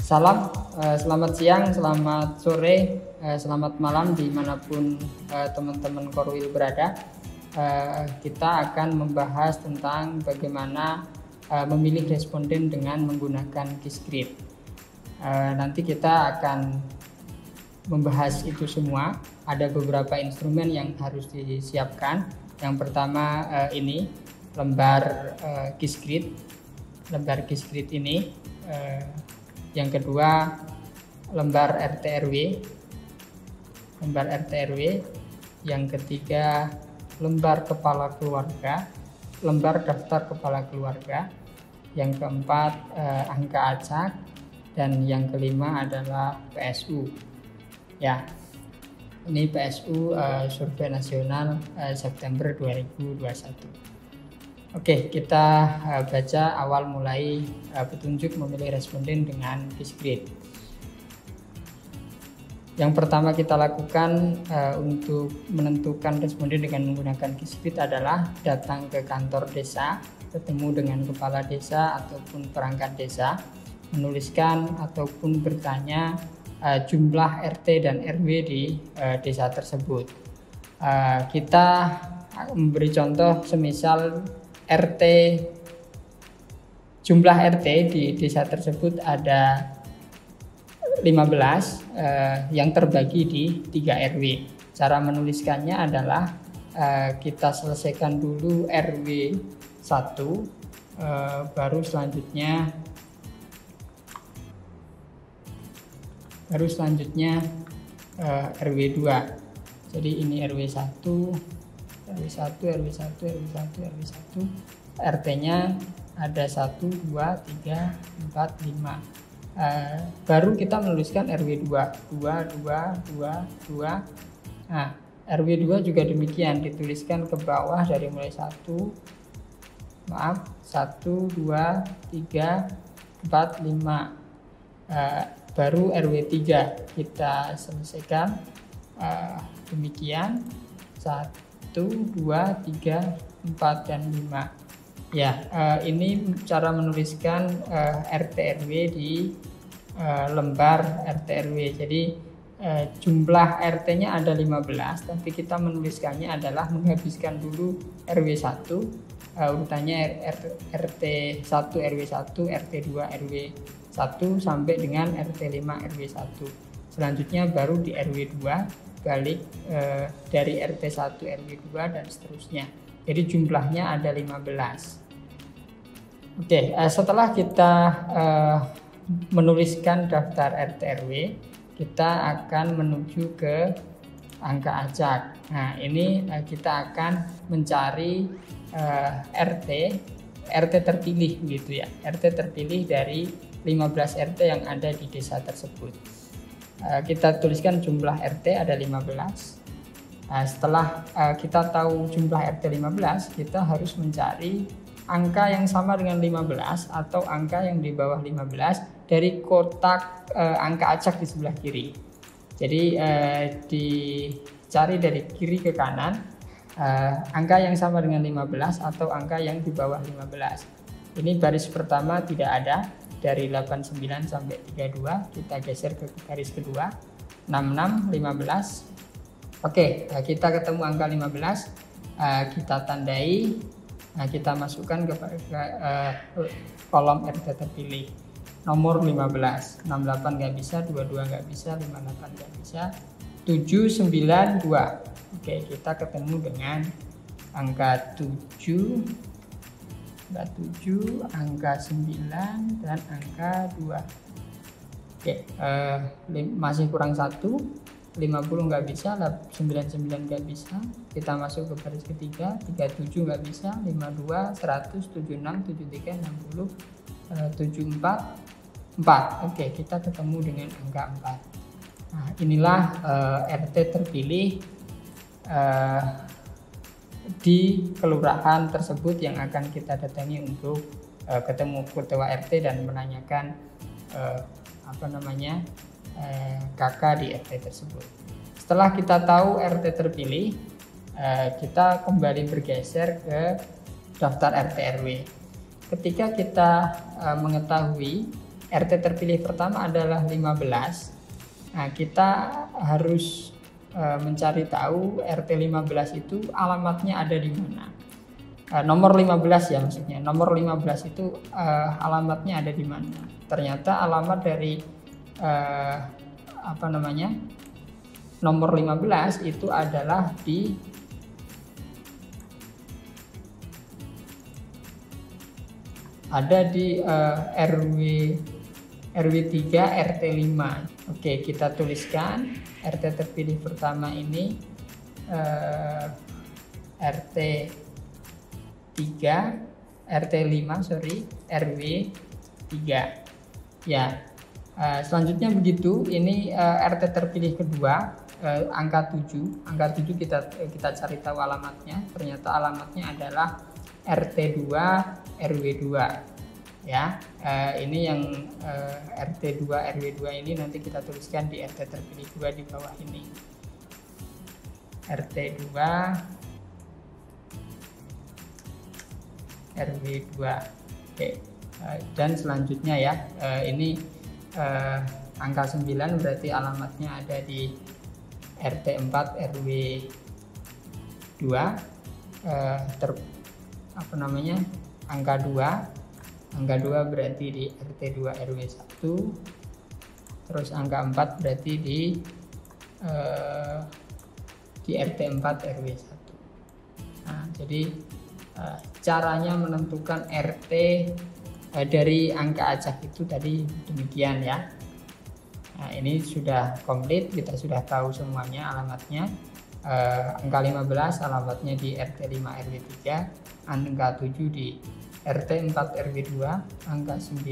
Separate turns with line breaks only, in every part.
Selamat siang, selamat sore, selamat malam dimanapun teman-teman Korwil berada. Kita akan membahas tentang bagaimana memilih responden dengan menggunakan Qiskrit. Nanti kita akan membahas itu semua. Ada beberapa instrumen yang harus disiapkan. Yang pertama ini lembar Qiskrit, ini. Yang kedua lembar RT/RW, yang ketiga lembar kepala keluarga, lembar daftar kepala keluarga, yang keempat angka acak, dan yang kelima adalah PSU. Ya, ini PSU Survei Nasional September 2021. Oke, kita baca awal mulai petunjuk memilih responden dengan Qiskrit. Yang pertama kita lakukan untuk menentukan responden dengan menggunakan Qiskrit adalah datang ke kantor desa, ketemu dengan kepala desa ataupun perangkat desa, menuliskan ataupun bertanya jumlah RT dan RW di desa tersebut. Kita memberi contoh semisal jumlah RT di desa tersebut ada 15 yang terbagi di 3 RW. Cara menuliskannya adalah kita selesaikan dulu RW 1, baru selanjutnya RW 2. Jadi ini RW 1, RT-nya ada 1, 2, 3, 4, 5. Baru kita menuliskan RW 2. Nah, RW 2 juga demikian, dituliskan ke bawah dari mulai 1, 1, 2, 3, 4, 5. Baru RW 3 kita selesaikan demikian 1, 2, 3, 4, dan 5. Ya, ini cara menuliskan RT/RW di lembar RT/RW. Jadi jumlah RT-nya ada 15, tapi kita menuliskannya adalah menghabiskan dulu RW 1, urutannya RT 1 RW 1, RT 2 RW 1 sampai dengan RT 5 RW 1. Selanjutnya baru di RW 2 balik dari RT 1 RW 2 dan seterusnya. Jadi jumlahnya ada 15. Oke, setelah kita menuliskan daftar RT/RW, kita akan menuju ke angka acak. Nah, ini kita akan mencari RT terpilih gitu ya. RT terpilih dari 15 RT yang ada di desa tersebut. Kita tuliskan jumlah RT ada 15. Setelah kita tahu jumlah RT 15, kita harus mencari angka yang sama dengan 15 atau angka yang di bawah 15 dari kotak angka acak di sebelah kiri. Jadi dicari dari kiri ke kanan angka yang sama dengan 15 atau angka yang di bawah 15. Ini baris pertama tidak ada. Dari 89 sampai 32 kita geser ke garis kedua, 66, 15. Oke, kita ketemu angka 15, kita tandai, kita masukkan ke kolom RT terpilih. Nomor 15, 68 nggak bisa, 22 nggak bisa, 58 nggak bisa, 792. Oke, kita ketemu dengan angka 7, angka 9, dan angka 2. Oke, masih kurang 1, 50 nggak bisa, 99 nggak bisa. Kita masuk ke baris ketiga, 37 nggak bisa, 52, 100, 76, 73, 60, 74, 4. Oke, kita ketemu dengan angka 4. Nah, inilah RT terpilih di kelurahan tersebut yang akan kita datangi untuk ketemu ketua RT dan menanyakan KK di RT tersebut. Setelah kita tahu RT terpilih, kita kembali bergeser ke daftar RT/RW. Ketika kita mengetahui RT terpilih pertama adalah 15. Nah, kita harus mencari tahu RT 15 itu alamatnya ada di mana. Nomor 15 ya maksudnya. Nomor 15 itu alamatnya ada di mana. Ternyata alamat dari nomor 15 itu adalah di RW 3 RT 5. Oke, kita tuliskan RT terpilih pertama ini RT 5 RW 3 ya. Selanjutnya begitu, ini RT terpilih kedua, angka 7 kita cari tahu alamatnya. Ternyata alamatnya adalah RT 2 RW 2 ya. Ini yang RT 2 RW 2 ini nanti kita tuliskan di RT terpilih 2 di bawah ini. RT 2 RW 2. Oke. Dan selanjutnya ya, ini angka 9 berarti alamatnya ada di RT 4 RW 2. Angka 2 berarti di RT 2 RW 1. Terus angka 4 berarti di RT 4 RW 1. Nah, jadi caranya menentukan RT dari angka acak itu tadi demikian ya. Nah, ini sudah komplit, kita sudah tahu semuanya alamatnya. Angka 15 alamatnya di RT 5 RW 3, angka 7 di RT 4 RW 2, angka 7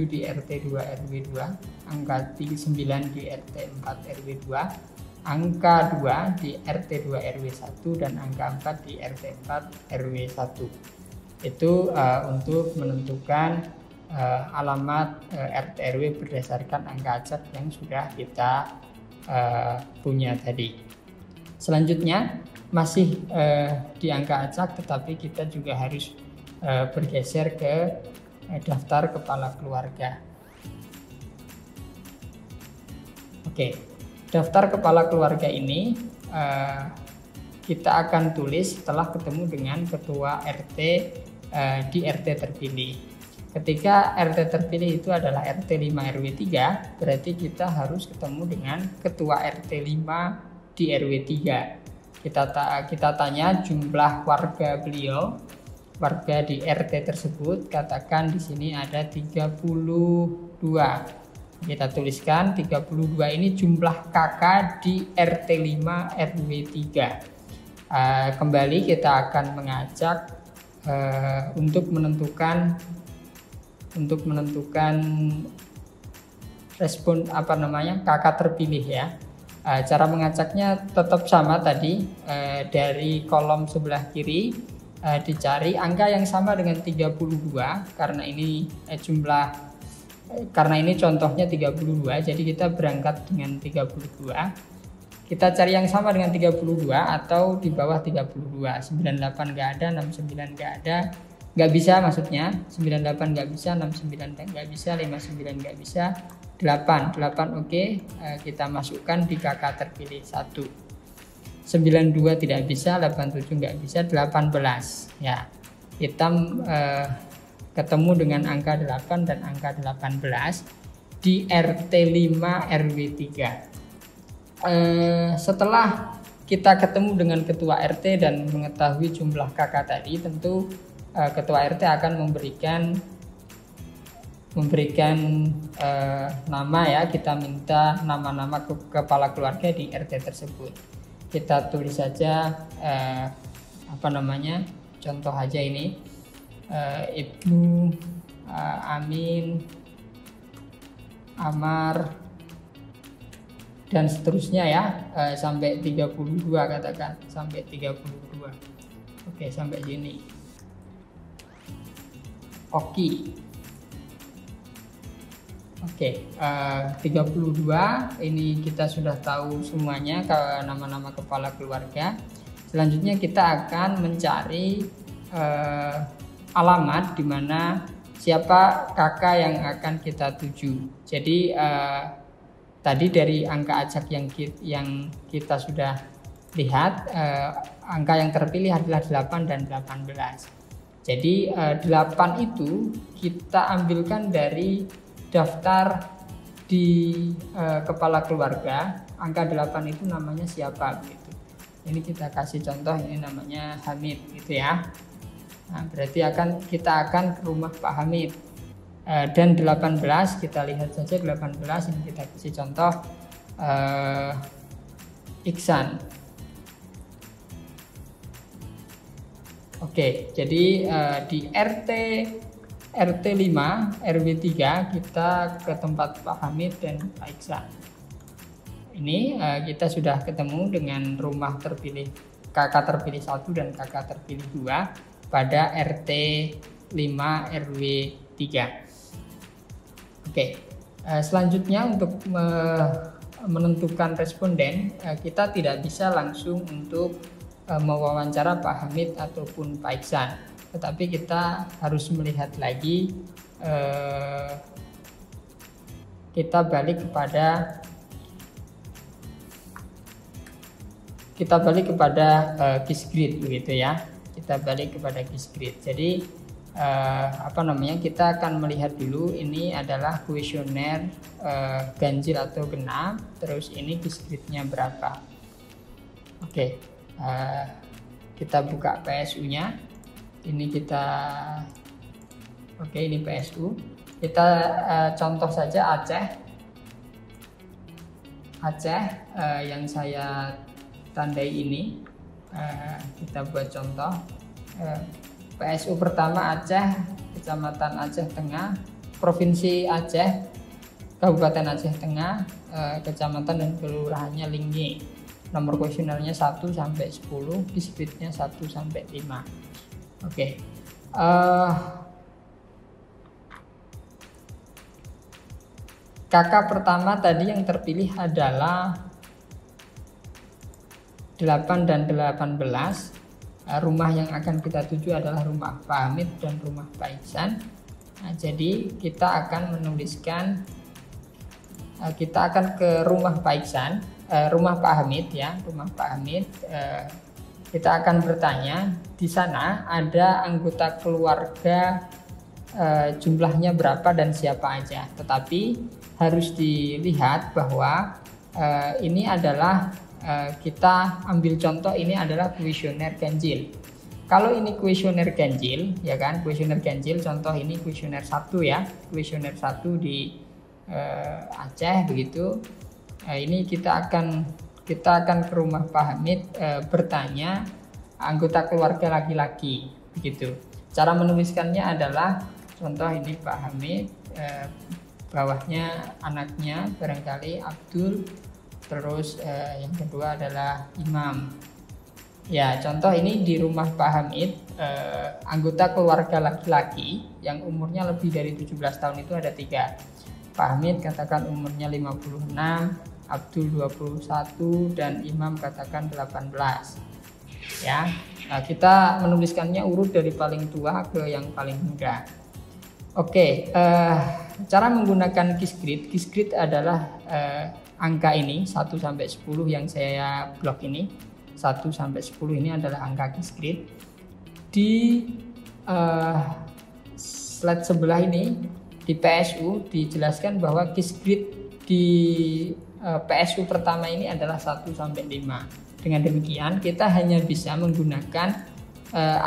di RT 2 RW 2, angka 9 di RT 4 RW 2, angka 2 di RT 2 RW 1, dan angka 4 di RT 4 RW 1. Itu untuk menentukan alamat RT RW berdasarkan angka acak yang sudah kita punya tadi. Selanjutnya masih di angka acak, tetapi kita juga harus bergeser ke daftar kepala keluarga. Oke, daftar kepala keluarga ini kita akan tulis setelah ketemu dengan ketua RT di RT terpilih. Ketika RT terpilih itu adalah RT 5 RW 3, berarti kita harus ketemu dengan ketua RT 5 di RW 3. Kita tanya jumlah warga beliau, warga di RT tersebut, katakan di sini ada 32. Kita tuliskan 32 ini jumlah kakak di RT 5 RW 3. Kembali kita akan mengajak untuk menentukan respon kakak terpilih ya. Cara mengacaknya tetap sama tadi, dari kolom sebelah kiri dicari angka yang sama dengan 32 karena ini karena ini contohnya 32, jadi kita berangkat dengan 32. Kita cari yang sama dengan 32 atau di bawah 32. 98 nggak ada, 69 nggak ada, nggak bisa maksudnya. 98 nggak bisa, 69 nggak bisa, 59 nggak bisa, 8 oke. Kita masukkan di kakak terpilih 1. 92 tidak bisa, 87 nggak bisa, 18 ya. Kita ketemu dengan angka 8 dan angka 18 di RT 5 RW 3. Setelah kita ketemu dengan ketua RT dan mengetahui jumlah kakak tadi, tentu ketua RT akan memberikan nama ya. Kita minta nama-nama kepala keluarga di RT tersebut. Kita tulis saja contoh aja ini, Ibnu, Amin, Amar, dan seterusnya ya, sampai 32 katakan, sampai 32. Oke, sampai sini. Oke, 32 ini kita sudah tahu semuanya nama-nama kepala keluarga. Selanjutnya kita akan mencari alamat di mana siapa kakak yang akan kita tuju. Jadi tadi dari angka acak yang kita sudah lihat, angka yang terpilih adalah 8 dan 18. Jadi 8 itu kita ambilkan dari daftar di kepala keluarga. Angka 8 itu namanya siapa gitu. Ini kita kasih contoh, ini namanya Hamid gitu ya. Nah, berarti kita akan ke rumah Pak Hamid. Dan 18 kita lihat saja 18, ini kita kasih contoh Iksan. Oke, jadi di RT 5 RW 3 kita ke tempat Pak Hamid dan Pak Iksan. Ini kita sudah ketemu dengan rumah terpilih, kakak terpilih 1 dan kakak terpilih 2 pada RT 5 RW 3. Oke, selanjutnya untuk menentukan responden, kita tidak bisa langsung untuk mewawancara Pak Hamid ataupun Pak Iksan, tetapi kita harus melihat lagi, kita balik kepada Quizgrid begitu ya. Kita balik kepada Quizgrid. Jadi kita akan melihat dulu, ini adalah kuesioner ganjil atau genap, terus ini Quizgridnya berapa. Oke, kita buka PSU-nya. Ini ini PSU. Kita contoh saja Aceh yang saya tandai ini, kita buat contoh. PSU pertama Aceh, Kecamatan Aceh Tengah, Provinsi Aceh, Kabupaten Aceh Tengah, Kecamatan dan Kelurahannya Lingi. Nomor kuesionernya 1 sampai 10, Quizgridnya 1 sampai 5. Oke. Kakak pertama tadi yang terpilih adalah 8 dan 18. Rumah yang akan kita tuju adalah rumah Pak Hamid dan rumah Pak Iksan. Nah, jadi kita akan menuliskan, kita akan ke rumah Pak Iksan, rumah Pak Hamid ya, rumah Pak Hamid. Kita akan bertanya, di sana ada anggota keluarga jumlahnya berapa dan siapa aja. Tetapi harus dilihat bahwa ini adalah kita ambil contoh, ini adalah kuesioner ganjil. Kalau ini kuesioner ganjil, ya kan, kuesioner ganjil, contoh ini kuesioner 1 ya, kuesioner 1 di Aceh begitu. Ini kita akan ke rumah Pak Hamid, bertanya anggota keluarga laki-laki begitu. Cara menuliskannya adalah contoh ini Pak Hamid, bawahnya anaknya barangkali Abdul. Terus yang kedua adalah Imam. Ya, contoh ini di rumah Pak Hamid, anggota keluarga laki-laki yang umurnya lebih dari 17 tahun itu ada 3. Pak Hamid katakan umurnya 56, Abdul 21, dan Imam katakan 18. Ya, nah, kita menuliskannya urut dari paling tua ke yang paling muda. Oke, cara menggunakan Quizgrid adalah angka ini 1 sampai 10 yang saya blok ini, 1 sampai 10 ini adalah angka Quizgrid. Di slide sebelah ini di PSU dijelaskan bahwa Quizgrid di PSU pertama ini adalah 1 sampai 5. Dengan demikian kita hanya bisa menggunakan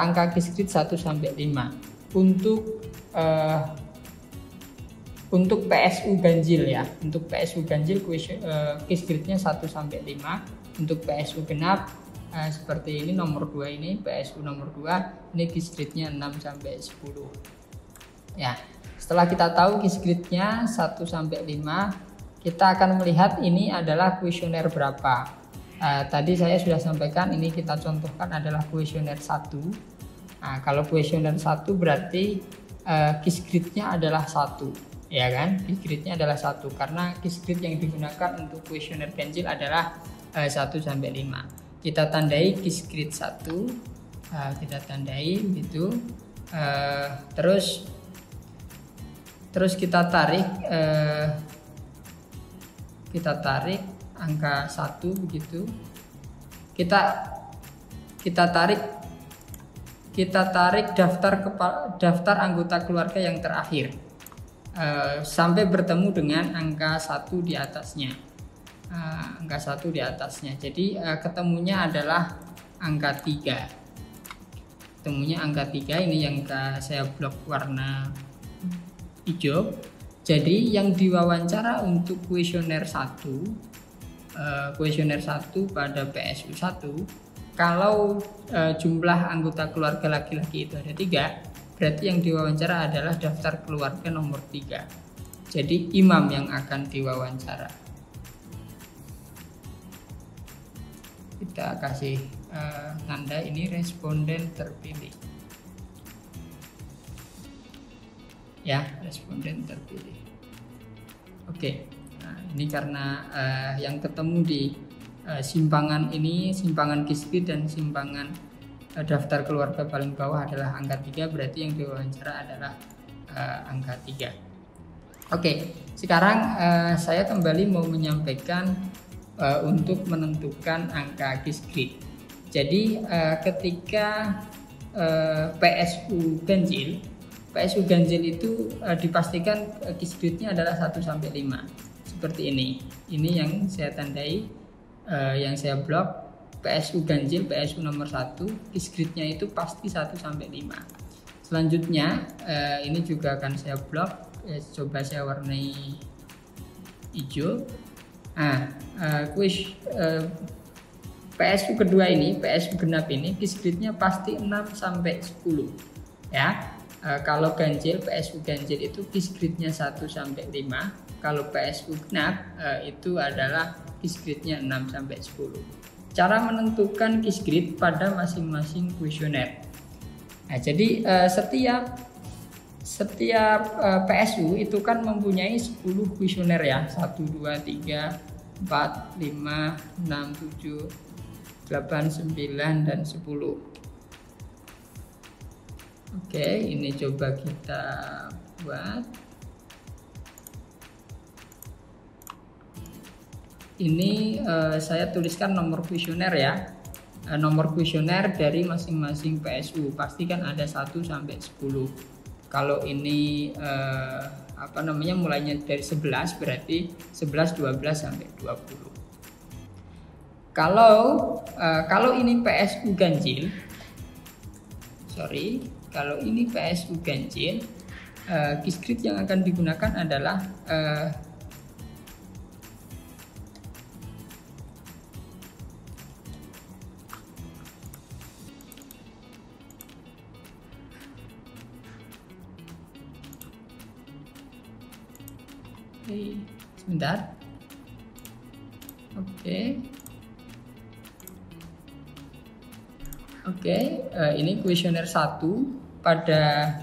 angka Quizgrid 1 sampai 5 untuk PSU ganjil ya. Untuk PSU ganjil Quizgridnya 1 sampai 5. Untuk PSU genap seperti ini, nomor 2 ini PSU nomor 2, ini Quizgridnya 6 sampai 10. Ya, setelah kita tahu Quizgridnya 1 sampai 5, kita akan melihat ini adalah kuesioner berapa. Tadi saya sudah sampaikan, ini kita contohkan adalah kuesioner 1. Nah, kalau kuesioner 1 berarti Quizgridnya adalah 1. Ya kan, Quizgridnya adalah 1 karena Quizgrid yang digunakan untuk kuesioner ganjil adalah 1 sampai 5. Kita tandai Quizgrid 1, kita tandai gitu. Terus Terus kita tarik angka 1 begitu. Kita tarik daftar anggota keluarga yang terakhir sampai bertemu dengan angka 1 di atasnya. Angka 1 di atasnya. Jadi ketemunya adalah angka 3. Ketemunya angka 3, ini yang saya blok warna hijau. Jadi yang diwawancara untuk kuesioner 1 pada PSU 1, kalau jumlah anggota keluarga laki-laki itu ada 3, berarti yang diwawancara adalah daftar keluarga nomor 3. Jadi imam yang akan diwawancara. Kita kasih tanda ini responden terpilih. Ya, responden terpilih. Oke. Nah, ini karena yang ketemu di simpangan ini, simpangan Qiskrit dan simpangan daftar keluarga paling bawah adalah angka 3, berarti yang diwawancara adalah angka 3. Oke, sekarang saya kembali mau menyampaikan untuk menentukan angka Qiskrit. Jadi ketika PSU ganjil itu dipastikan Qiskritnya adalah 1 sampai 5. Seperti ini. Ini yang saya tandai, yang saya blok. PSU ganjil, PSU nomor 1, Qiskritnya itu pasti 1 sampai 5. Selanjutnya ini juga akan saya blok. Coba saya warnai hijau. Nah, PSU kedua ini, PSU genap ini, Qiskritnya pasti 6 sampai 10. Ya. Kalau ganjil, PSU ganjil itu Qiskritnya 1 sampai 5. Kalau PSU genap itu adalah Qiskritnya 6 sampai 10. Cara menentukan Qiskrit pada masing-masing kuesioner. Nah, jadi setiap PSU itu kan mempunyai 10 kuesioner ya. 1, 2, 3, 4, 5, 6, 7, 8, 9, dan 10. Oke, ini coba kita buat. Ini saya tuliskan nomor kuesioner ya. Nomor kuesioner dari masing-masing PSU pasti kan ada 1 sampai 10. Kalau ini mulainya dari 11, berarti 11, 12 sampai 20. Kalau ini PSU ganjil, kalau ini PSU ganjil, Qiskrit yang akan digunakan adalah sebentar. Oke, ini kuesioner 1 pada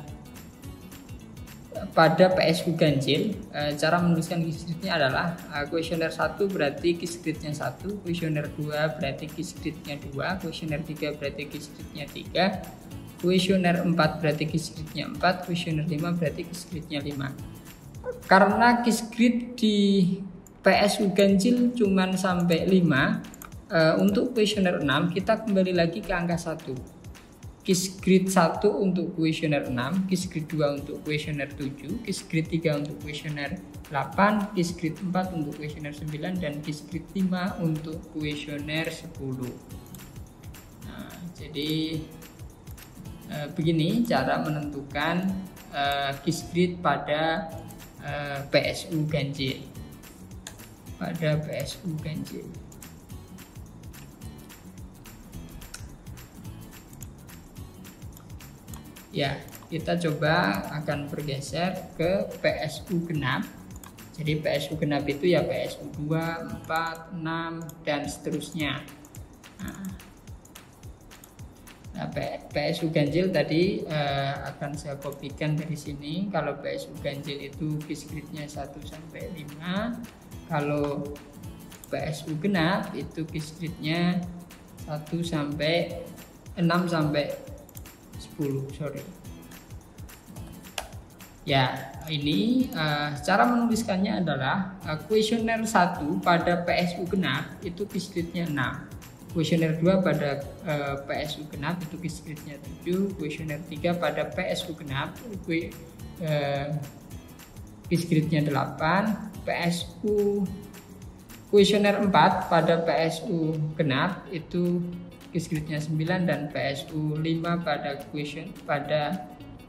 PSU ganjil. Cara menuliskan Qiskritnya adalah kuesioner 1 berarti Qiskritnya 1, kuesioner 2 berarti Qiskritnya 2, kuesioner 3 berarti Qiskritnya 3, kuesioner 4 berarti Qiskritnya 4, kuesioner 5 berarti Qiskritnya 5. Karena Qiskrit di PSU ganjil cuman sampai 5, untuk kuesioner 6 kita kembali lagi ke angka 1. Qiskrit 1 untuk kuesioner 6, Qiskrit 2 untuk kuesioner 7, Qiskrit 3 untuk kuesioner 8, Qiskrit 4 untuk kuesioner 9, dan Qiskrit 5 untuk kuesioner 10. Nah, jadi begini cara menentukan Qiskrit pada PSU ganjil. Ya, kita coba akan bergeser ke PSU genap. Jadi PSU genap itu ya PSU 2, 4, 6, dan seterusnya. Nah, PSU ganjil tadi akan saya kopikan dari sini. Kalau PSU ganjil itu Qiskritnya 1 sampai 5. Kalau PSU genap itu Qiskritnya 1 sampai 6 sampai 10. Ya, ini cara menuliskannya adalah kuesioner 1 pada PSU genap itu Qiskritnya 6. Kuesioner 2 pada PSU genap itu Qiskritnya 7. Kuesioner 3 pada PSU genap Qiskritnya 8. Kuesioner 4 pada PSU genap itu Qiskritnya 9, dan PSU 5 pada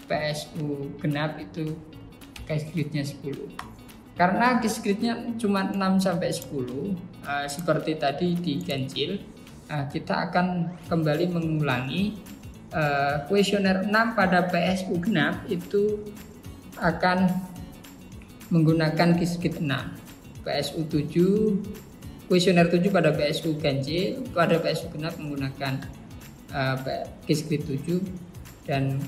PSU genap itu Qiskritnya 10. Karena Qiskritnya cuma 6 sampai 10, seperti tadi di ganjil, kita akan kembali mengulangi kuesioner 6 pada PSU genap itu akan menggunakan Qiskrit 6. PSU 7, kuesioner 7 pada PSU ganjil, pada PSU genap menggunakan Qiskrit 7, dan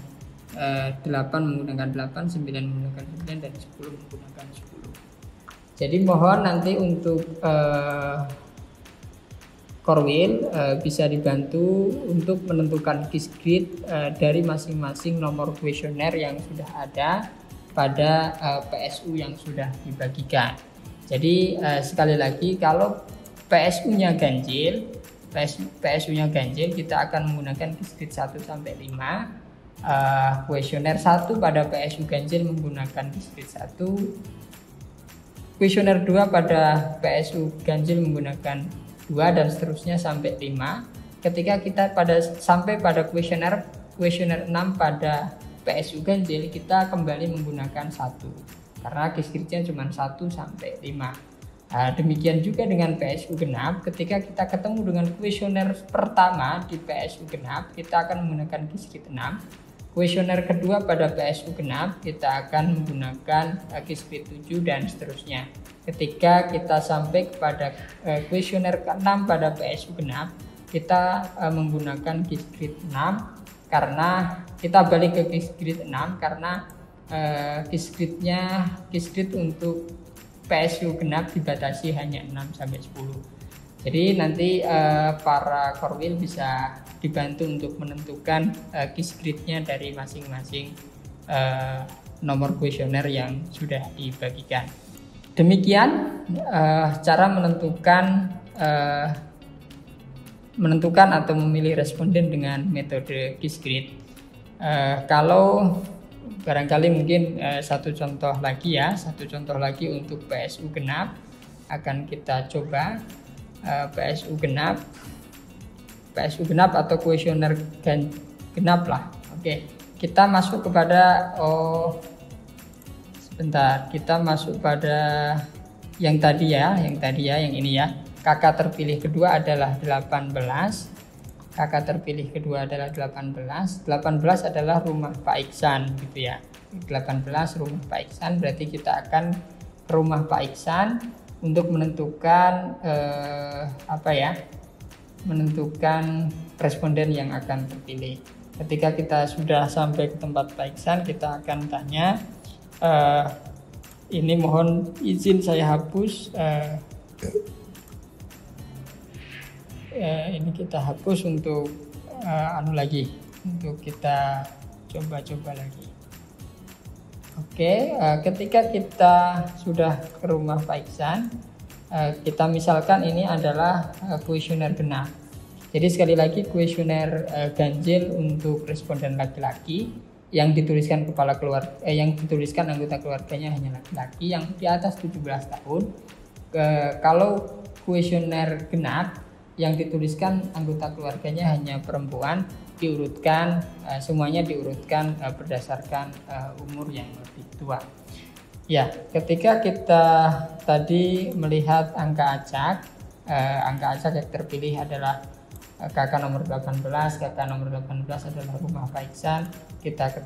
8 menggunakan 8, 9 menggunakan 9, dan 10 menggunakan 10. Jadi mohon nanti untuk Korwil bisa dibantu untuk menentukan Qiskrit dari masing-masing nomor kuesioner yang sudah ada pada PSU yang sudah dibagikan. Jadi sekali lagi, kalau PSU-nya ganjil, kita akan menggunakan Qiskrit 1 sampai 5. Kuesioner 1 pada PSU ganjil menggunakan Qiskrit 1. Kuesioner 2 pada PSU ganjil menggunakan 2, dan seterusnya sampai 5. Ketika kita sampai pada kuesioner 6 pada PSU ganjil, kita kembali menggunakan 1 karena Qiskritnya cuma 1 sampai 5. Demikian juga dengan PSU genap, ketika kita ketemu dengan kuesioner pertama di PSU genap, kita akan menggunakan Qiskrit 6. Kuesioner kedua pada PSU genap, kita akan menggunakan Qiskrit 7, dan seterusnya. Ketika kita sampai kepada kuesioner ke-6 pada PSU genap, kita menggunakan Qiskrit 6, karena kita balik ke Qiskrit 6 karena Qiskrit untuk PSU genap dibatasi hanya 6 sampai 10. Jadi nanti para Korwil bisa dibantu untuk menentukan Qiskritnya dari masing-masing nomor kuesioner yang sudah dibagikan. Demikian cara menentukan atau memilih responden dengan metode Qiskrit. Kalau barangkali mungkin satu contoh lagi untuk PSU genap akan kita coba. PSU genap atau kuesioner genap lah. Oke, kita masuk kepada kita masuk pada yang ini ya. Kakak terpilih kedua adalah 18. Kakak terpilih kedua adalah 18. 18 adalah rumah Pak Iksan gitu ya. 18 rumah Pak Iksan, berarti kita akan ke rumah Pak Iksan untuk menentukan menentukan responden yang akan terpilih. Ketika kita sudah sampai ke tempat Pak Iksan, kita akan tanya, ini mohon izin saya hapus, ini kita hapus untuk untuk kita coba lagi. Oke, ketika kita sudah ke rumah Pak Iksan, kita misalkan ini adalah kuesioner genap. Jadi sekali lagi, kuesioner ganjil untuk responden laki-laki yang dituliskan yang dituliskan anggota keluarganya hanya laki-laki yang di atas 17 tahun. Kalau kuesioner genap yang dituliskan anggota keluarganya hanya perempuan, diurutkan semuanya diurutkan berdasarkan umur yang lebih tua. Ya, ketika kita tadi melihat angka acak yang terpilih adalah kakak nomor 18. Kakak nomor 18 adalah rumah Pak Iksan. Kita ke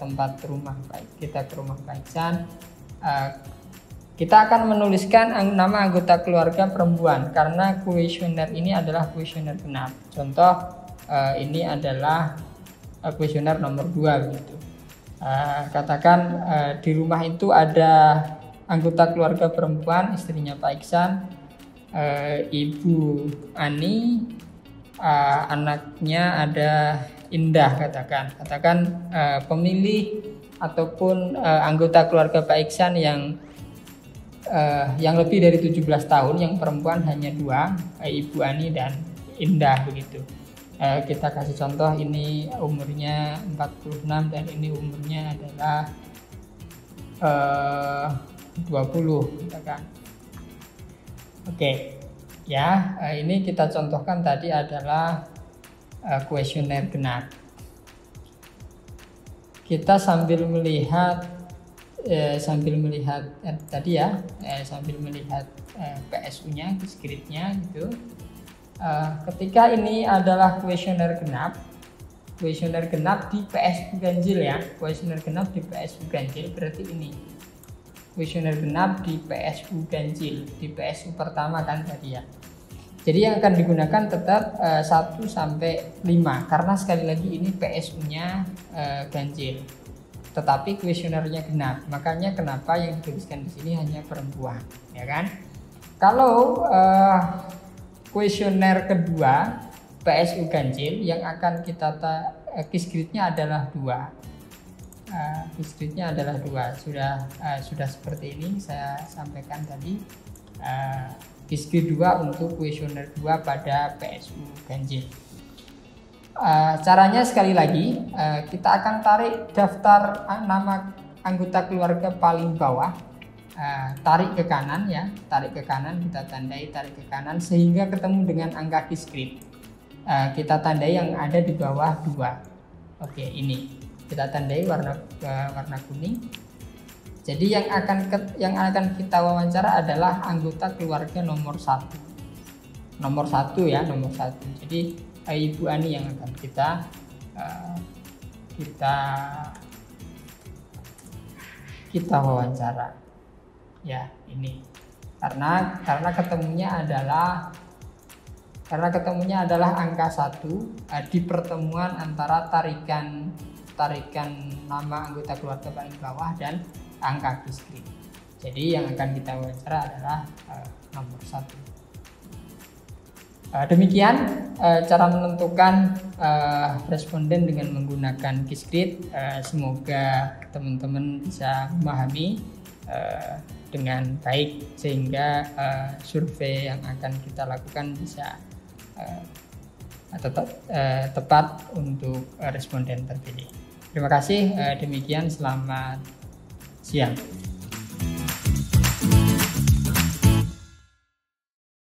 rumah Pak Iksan. Kita akan menuliskan nama anggota keluarga perempuan karena kuesioner ini adalah kuesioner genap. Contoh, ini adalah kuesioner nomor 2 gitu. Katakan di rumah itu ada anggota keluarga perempuan, istrinya Pak Iksan, Ibu Ani, anaknya ada Indah, katakan pemilih ataupun anggota keluarga Pak Iksan yang lebih dari 17 tahun, yang perempuan hanya 2, Ibu Ani dan Indah begitu. Kita kasih contoh, ini umurnya 46 dan ini umurnya adalah 20 kan. Oke. Ya, ini kita contohkan tadi adalah kuesioner genap. Kita sambil melihat tadi ya, sambil melihat PSU-nya, script-nya gitu. Ketika ini adalah kuesioner genap di PSU ganjil ya, kuesioner genap di PSU ganjil berarti ini kuesioner genap di PSU ganjil, di PSU pertama kan tadi ya. Jadi yang akan digunakan tetap 1 sampai 5 karena sekali lagi ini PSU-nya ganjil, tetapi kuesionernya genap. Makanya kenapa yang dituliskan di sini hanya perempuan, ya kan? Kalau kuesioner kedua PSU ganjil yang akan kita kisgridnya adalah 2. Kisgridnya adalah 2. Sudah seperti ini saya sampaikan tadi. Kisgrid 2 untuk kuesioner 2 pada PSU ganjil. Caranya sekali lagi, kita akan tarik daftar nama anggota keluarga paling bawah. Tarik ke kanan ya, tarik ke kanan, kita tandai tarik ke kanan sehingga ketemu dengan angka kisgrid. Kita tandai yang ada di bawah 2. Oke, ini kita tandai warna kuning. Jadi yang akan kita wawancara adalah anggota keluarga nomor 1. Nomor 1 ya, nomor 1. Jadi Ibu Ani yang akan kita wawancara. Ya, ini karena ketemunya adalah angka 1 di pertemuan antara tarikan nama anggota keluarga paling bawah dan angka kisgrid. Jadi yang akan kita wawancara adalah nomor 1. Demikian cara menentukan responden dengan menggunakan kisgrid. Semoga teman-teman bisa memahami dengan baik sehingga survei yang akan kita lakukan bisa tepat untuk responden terpilih. Terima kasih, demikian, selamat siang.